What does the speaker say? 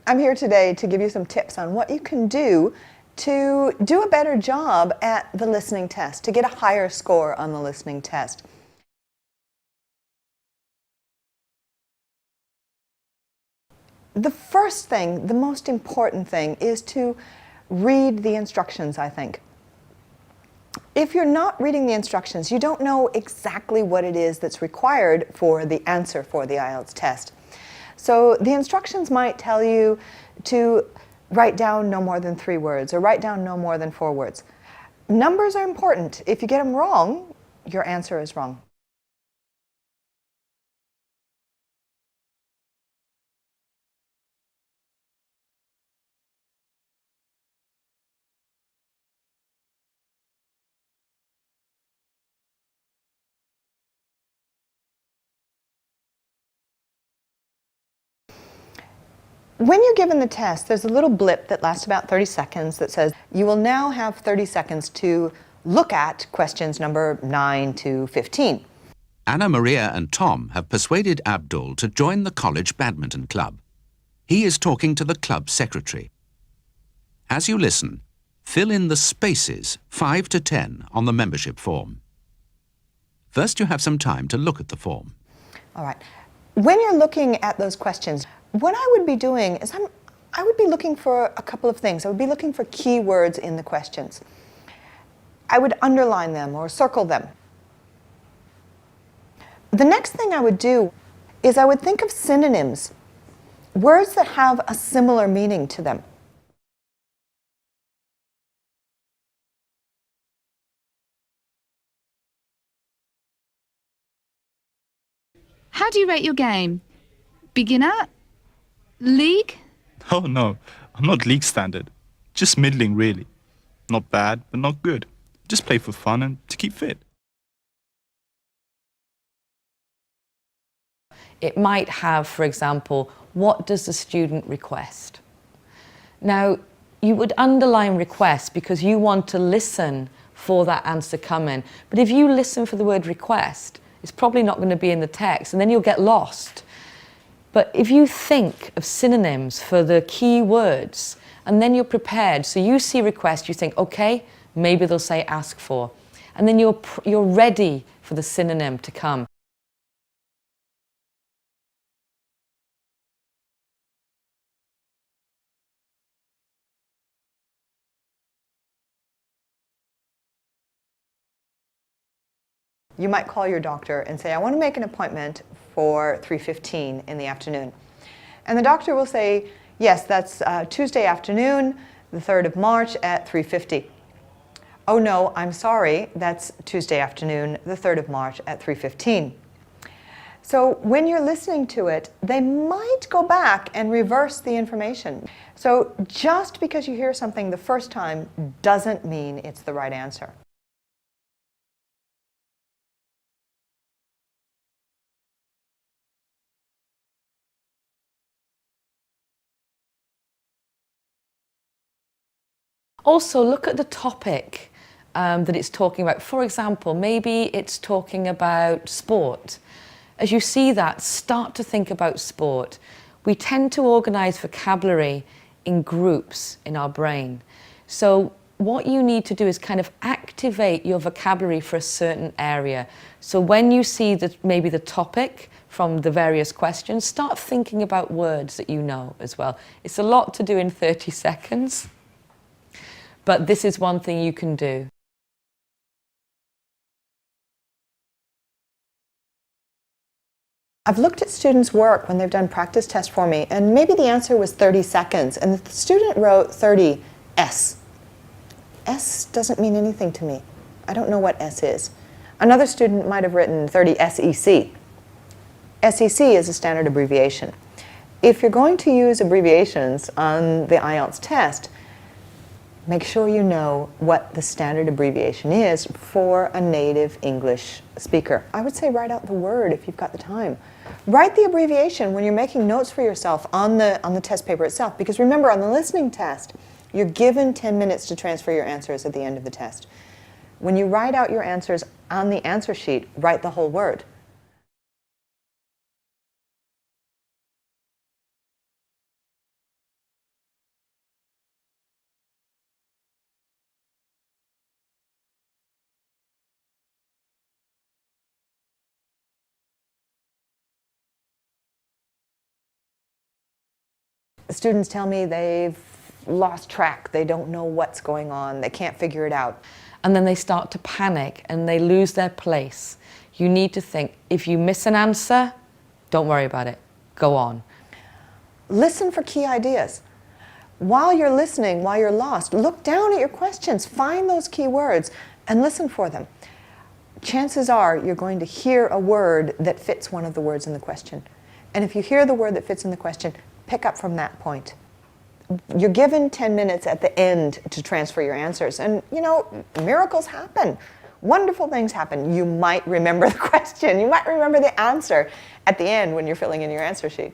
I'm here today to give you some tips on what you can do to do a better job at the listening test, to get a higher score on the listening test. The first thing, the most important thing, is to read the instructions, I think. If you're not reading the instructions, you don't know exactly what it is that's required for the answer for the IELTS test. So the instructions might tell you to write down no more than 3 words or write down no more than 4 words. Numbers are important. If you get them wrong, your answer is wrong. When you're given the test, there's a little blip that lasts about 30 seconds that says, you will now have 30 seconds to look at questions number 9 to 15. Anna Maria and Tom have persuaded Abdul to join the college badminton club. He is talking to the club secretary. As you listen, fill in the spaces 5 to 10 on the membership form. First, you have some time to look at the form. All right. When you're looking at those questions, what I would be doing is I would be looking for a couple of things. I would be looking for keywords in the questions. I would underline them or circle them. The next thing I would do is I would think of synonyms, words that have a similar meaning to them. How do you rate your game? Beginner? League? Oh no, I'm not league standard. Just middling really. Not bad, but not good. Just play for fun and to keep fit. It might have, for example, what does the student request? Now, you would underline request because you want to listen for that answer coming. But if you listen for the word request, it's probably not going to be in the text and then you'll get lost. But if you think of synonyms for the key words and then you're prepared, so you see request, you think, okay, maybe they'll say ask for. And then you're ready for the synonym to come. You might call your doctor and say, I want to make an appointment for 3:15 in the afternoon. And the doctor will say, yes, that's Tuesday afternoon, the 3rd of March at 3:50. Oh no, I'm sorry, that's Tuesday afternoon, the 3rd of March at 3:15. So when you're listening to it, they might go back and reverse the information. So just because you hear something the first time doesn't mean it's the right answer. Also, look at the topic that it's talking about. For example, maybe it's talking about sport. As you see that, start to think about sport. We tend to organize vocabulary in groups in our brain. So what you need to do is kind of activate your vocabulary for a certain area. So when you see maybe the topic from the various questions, start thinking about words that you know as well. It's a lot to do in 30 seconds. But this is one thing you can do. I've looked at students' work when they've done practice tests for me, and maybe the answer was 30 seconds, and the student wrote 30 S. S doesn't mean anything to me. I don't know what S is. Another student might have written 30 SEC. SEC is a standard abbreviation. If you're going to use abbreviations on the IELTS test, make sure you know what the standard abbreviation is for a native English speaker. I would say write out the word if you've got the time. Write the abbreviation when you're making notes for yourself on the test paper itself, because remember, on the listening test, you're given 10 minutes to transfer your answers at the end of the test. When you write out your answers on the answer sheet, write the whole word. Students tell me they've lost track, they don't know what's going on, they can't figure it out. And then they start to panic and they lose their place. You need to think, if you miss an answer, don't worry about it, go on. Listen for key ideas. While you're listening, while you're lost, look down at your questions, find those key words and listen for them. Chances are you're going to hear a word that fits one of the words in the question. And if you hear the word that fits in the question, pick up from that point. You're given 10 minutes at the end to transfer your answers. And, you know, miracles happen. Wonderful things happen. You might remember the question. You might remember the answer at the end when you're filling in your answer sheet.